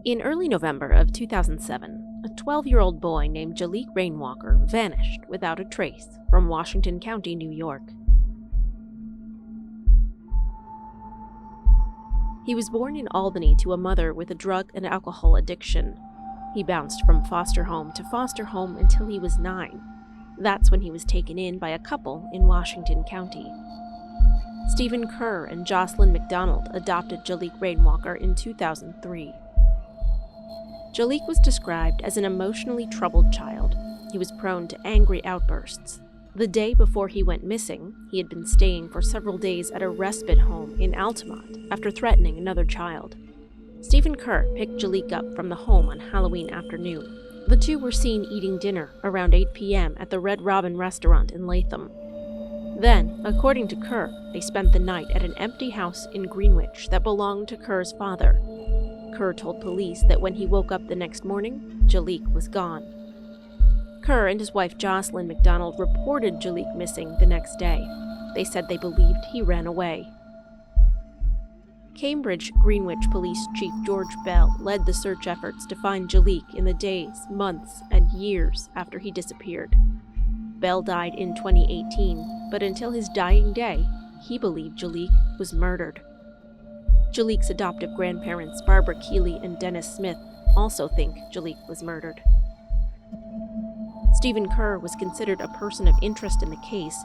In early November of 2007, a 12-year-old boy named Jaliek Rainwalker vanished without a trace from Washington County, New York. He was born in Albany to a mother with a drug and alcohol addiction. He bounced from foster home to foster home until he was 9. That's when he was taken in by a couple in Washington County. Stephen Kerr and Jocelyn McDonald adopted Jaliek Rainwalker in 2003. Jaliek was described as an emotionally troubled child. He was prone to angry outbursts. The day before he went missing, he had been staying for several days at a respite home in Altamont after threatening another child. Stephen Kerr picked Jaliek up from the home on Halloween afternoon. The two were seen eating dinner around 8 p.m. at the Red Robin restaurant in Latham. Then, according to Kerr, they spent the night at an empty house in Greenwich that belonged to Kerr's father. Kerr told police that when he woke up the next morning, Jaliek was gone. Kerr and his wife Jocelyn McDonald reported Jaliek missing the next day. They said they believed he ran away. Cambridge Greenwich Police Chief George Bell led the search efforts to find Jaliek in the days, months, and years after he disappeared. Bell died in 2018, but until his dying day, he believed Jaliek was murdered. Jaliek's adoptive grandparents, Barbara Keeley and Dennis Smith, also think Jaliek was murdered. Stephen Kerr was considered a person of interest in the case.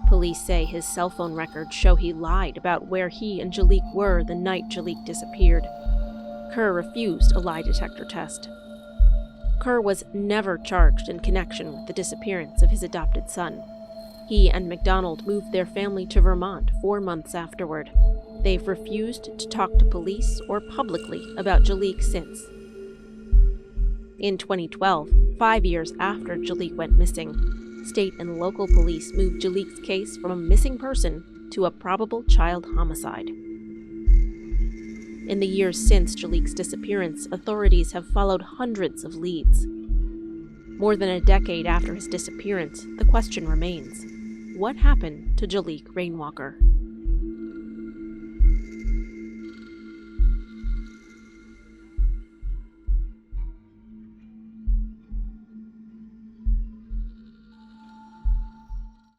Police say his cell phone records show he lied about where he and Jaliek were the night Jaliek disappeared. Kerr refused a lie detector test. Kerr was never charged in connection with the disappearance of his adopted son. He and McDonald moved their family to Vermont 4 months afterward. They've refused to talk to police or publicly about Jaliek since. In 2012, 5 years after Jaliek went missing, state and local police moved Jaliek's case from a missing person to a probable child homicide. In the years since Jaliek's disappearance, authorities have followed hundreds of leads. More than a decade after his disappearance, the question remains: what happened to Jaliek Rainwalker?